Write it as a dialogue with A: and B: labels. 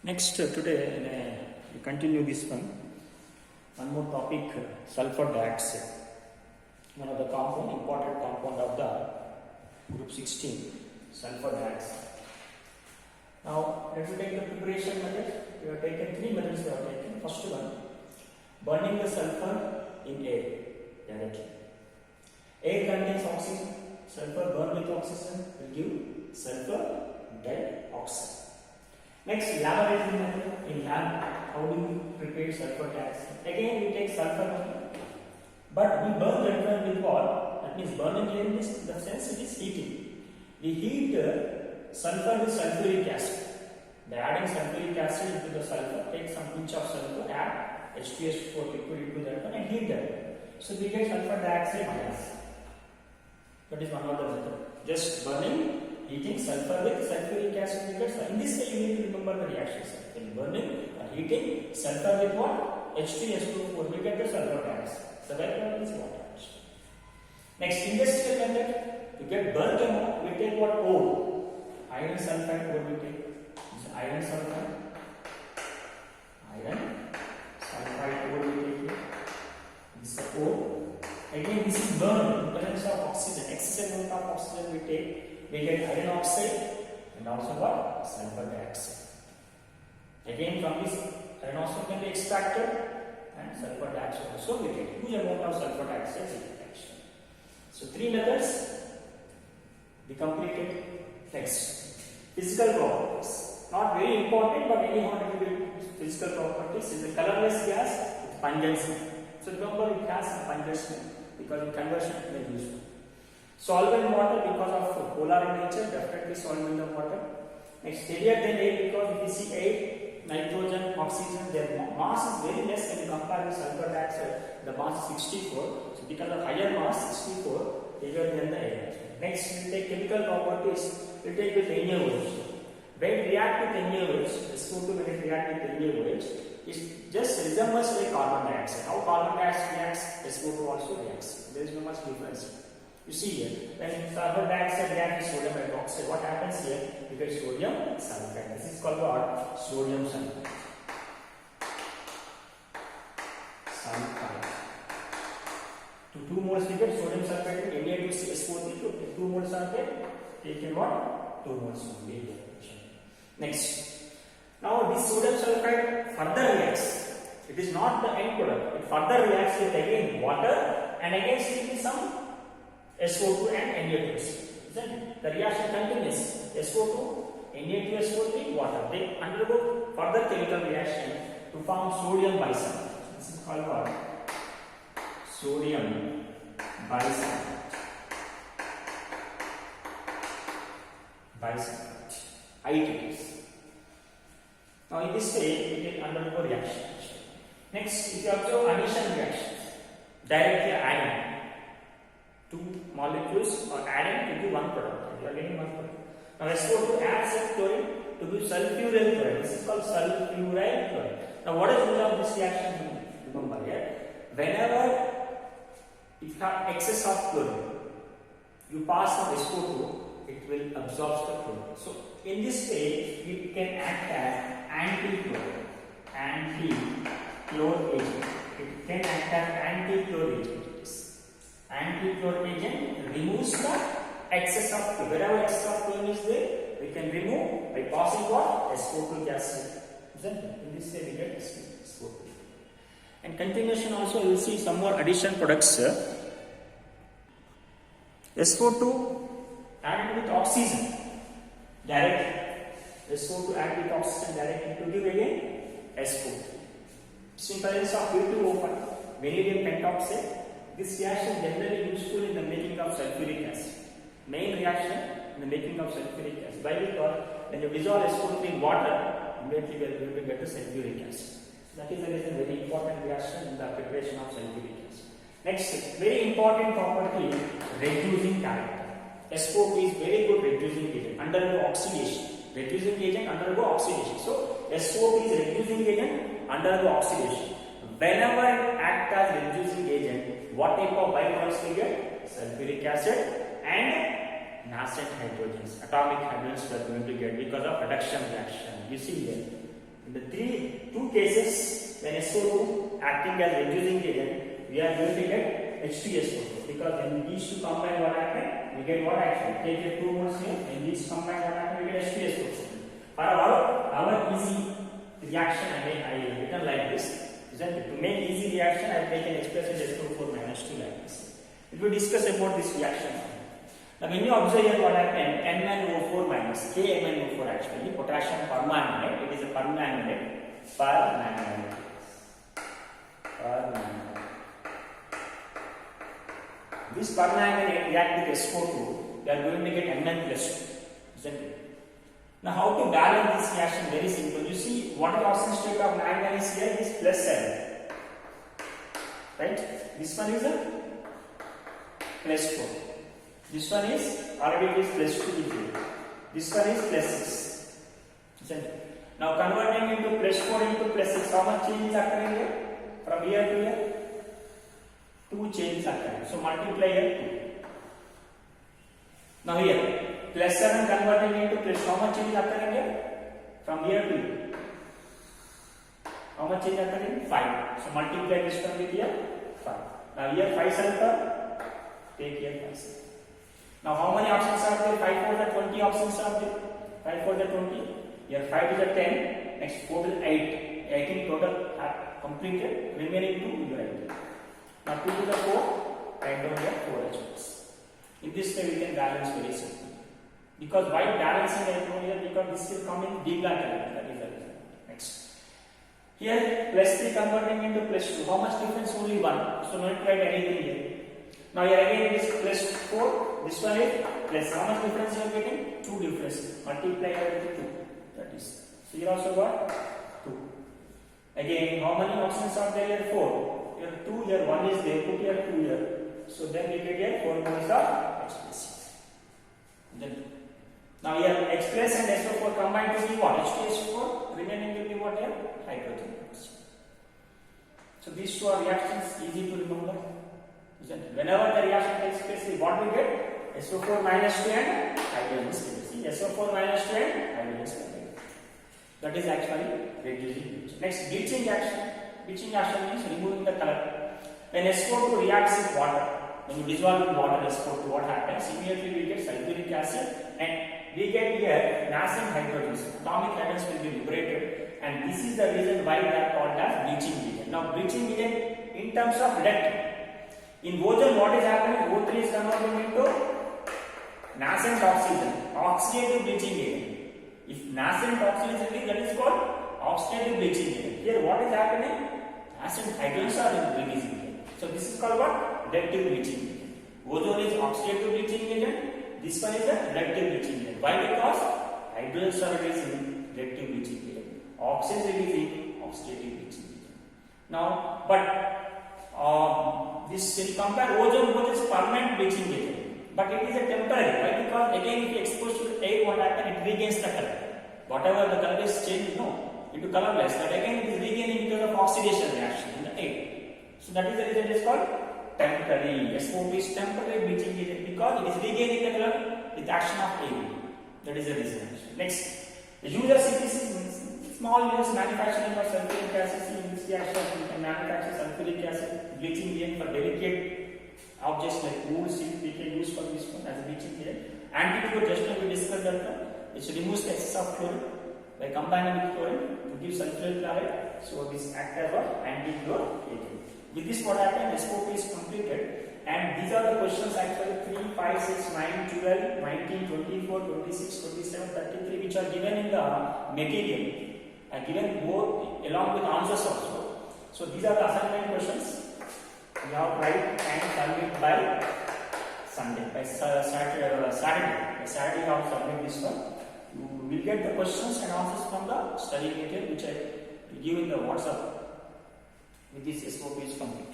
A: Next, today we continue this one. One more topic: sulfur dioxide. One of the important compound of the group 16, sulfur dioxide. Now, let us take the preparation method. We have taken three methods. We have taken. First one, burning the sulfur in air directly. Air contains oxygen. Sulfur burned with oxygen will give sulfur dioxide. Next, laboratory method. In lab, how do we prepare sulfur dioxide? Again, we take sulfur, but we burn that one with what? That means burning in this, the sense it is heating. We heat sulfur with sulfuric acid. By adding sulfuric acid into the sulfur, take some pinch of sulfur, add H2SO4 liquid into that one and heat that. So we get sulfur dioxide gas. That is one of the method. Just burning, heating sulfur with sulfuric acid. In this way, you need to remember the reactions. In burning or heating sulfur with what? H2SO4, we get the sulfur dioxide. So that one is water. Next, industrial method. To get bulk amount, we take what? Ore. Iron sulfide, what we take? This iron sulfide. Iron sulfide, what we take here? This is ore. Again, this is burned in presence of oxygen. Excess amount of oxygen we take. We get iron oxide and also what? Sulfur dioxide. Again, from this iron oxide can be extracted and sulfur dioxide also we get huge amount of sulfur dioxide extraction. So three methods we completed. Next, physical properties. Not very important, but anyhow it will be physical properties. Is a colorless gas with pungency. So remember it has some pungency because in conversion it may be useful. Solvent water because of polar in nature, definitely solvent in the water. Next, heavier than air because if you see air, nitrogen, oxygen, their mass is very less when you compare with sulfur dioxide. The mass is 64. So because of higher mass, 64, heavier than the air. Next, we take chemical properties. We take with NaOH. When it react with NaOH, SO2 when it react with NaOH, it just resembles like carbon dioxide. How carbon dioxide reacts, SO2 also reacts. There is no much difference. You see here, when sulfur dioxide reacts with sodium hydroxide, what happens here? You get sodium sulfate. This is called what? Sodium sulfate. Sulfite. To 2 moles we get sodium sulfate, Na2CO4, to 2 moles sulfate, taken what? 2 moles only. Next. Now this sodium sulfide further reacts. It is not the end product. It further reacts with again water and again still some SO2 and Na2. Then the reaction continues. SO2, Na2SO3, water. They undergo further chemical reaction to form sodium bisulfite. This is called what? Sodium bisulfite. Bisulfite. ITs. Now in this way, it will undergo reaction. Next, if you observe addition reaction, directly adding two molecules or adding to give one product. You are getting one product. Now SO2 adds chlorine to give sulfuryl chloride. This is called sulfuryl chloride. Now what is the result of this reaction? Remember here, whenever you have excess of chlorine, you pass from SO2, it will absorb the chlorine. So in this way, it can act as anti-chlor agent. It can act as anti-chlor agent. Anti-chlor agent removes the excess of chlorine. Wherever excess of chlorine is there, we can remove by passing what? SO2 gas. In this way, we get SO2. And continuation also, you will see some more addition products. SO2 added with oxygen directly. SO2 added with oxygen directly to give again SO2. So in presence of U2O5, vanadium pentoxide, this reaction is generally useful in the making of sulfuric acid. Main reaction in the making of sulfuric acid. Why? Because when you dissolve SO3 in water, immediately we are going to get the sulfuric acid. So that is the reason very important reaction in the preparation of sulfuric acid. Next, very important property, reducing character. SO2 is very good reducing agent, undergo oxidation. Reducing agent undergo oxidation. So SO2 is reducing agent, undergo oxidation. Whenever it acts as reducing agent, what type of byproducts we get? Sulfuric acid and nascent hydrogens, atomic hydrogens we are going to get because of reduction reaction. You see here, In the two cases, when SO2 acting as reducing agent, we are going to get H2SO4 because when these two combine, what happen? We get what actually? Take the two moles here, when these combine, what happen? We get H2SO4. For our easy reaction, I written like this. To make easy reaction, I have taken expression SO4 minus 2 like this. It will discuss about this reaction. Now, when you observe here what happened, NMnO4 minus KMnO4 actually, potassium permanganate, it is a permanganate. This permanganate react with SO2, we are going to get Mn plus 2, isn't it? Now, how to balance this reaction? Very simple. You see, what the oxidation state of manganese here is plus 7, right? This one is a plus 4. This one is already it is plus 2. This one is plus 6. Isn't it? Now, converting into plus 4 into plus 6, how much change is occurring here? From here to here? 2 changes occurring. So, multiply here 2. Now, here. Plus 7 converting into plus, how much change is occurring here? From here to here. How much change occurring? 5. So multiply this one with here 5. Now here 5 sulfur, take here 5 sulfur. Now how many options are there? 5 4 are 20 options are there. 5 4 are 20. Here 5 is a 10. Next 4 is 8. 18 total are completed. Remaining 2 you write. Now 2 to the 4, write down here 4 options. In this way we can balance very simply. Because why balancing I told here? Because this will come in D black element. That is the reason. Next. Here plus 3 converting into plus 2. How much difference? Only 1. So not write anything here. Now here again it is plus 4. This one is plus. How much difference you are getting? 2 difference. Multiply with 2. That is. So here also got 2. Again, how many options are there here? 4. Here 2, here 1 is there. Put here 2 here. So then we get here 4 moles of H+. Then now here H plus and SO4 combined to be what? H2SO4, remaining will be what here? Hydrogen. So these two are reactions easy to remember. Isn't it? Whenever the reaction takes place, what we get? SO4 minus 2 and hydrogen. See, SO4 minus 2 and hydrogen. That is actually reducing bleaching. Next, bleaching action. Bleaching action means removing the color. When SO2 reacts with water, when you dissolve in water SO2, what happens? Immediately we get sulfuric acid and we get here nascent hydrogens. Atomic atoms will be liberated, and this is the reason why they are called as bleaching agent. Now, bleaching agent in terms of reductant. In ozone, what is happening? O3 is converting into nascent oxygen, oxidative bleaching agent. If nascent oxygen is that is called oxidative bleaching agent. Here, what is happening? Nascent hydrogens are releasing. So, this is called what? Reductive bleaching agent. Ozone is oxidative bleaching agent. This one is a reductive bleaching agent. Why? Because hydrogens are releasing reductive bleaching agent. Oxygen is releasing oxidative bleaching agent. Now, but this when you compare ozone is permanent bleaching agent, but it is a temporary. Why? Because again, if you expose to the air, what happens? It regains the color. Whatever the color is changed, into colorless. But again, it is regaining because of oxidation reaction in the air. So that is the reason it is called temporary. SO2 is temporary bleaching agent because it is regaining the color with action of air. That is the reason. Next, the user CPC means small units manufacturing of sulfuric acid. In this reaction, we can manufacture sulfuric acid bleaching agent for delicate objects like wood, silk. We can use for this one as a bleaching agent. Antidote, just now we discussed that one, which removes the excess of chlorine by combining with chlorine to give sulfuric chloride. So this acts as an anti-chlor agent. With this, what happened? SO2 is completed, and these are the questions actually 3, 5, 6, 9, 12, 19, 24, 26, 27, 33, which are given in the material, and given both along with answers also. So these are the assignment questions. You have to write and submit by Sunday, by Saturday. By Saturday, you have to submit this one. You will get the questions and answers from the study material, which I will give in the WhatsApp. With this, SOP is complete.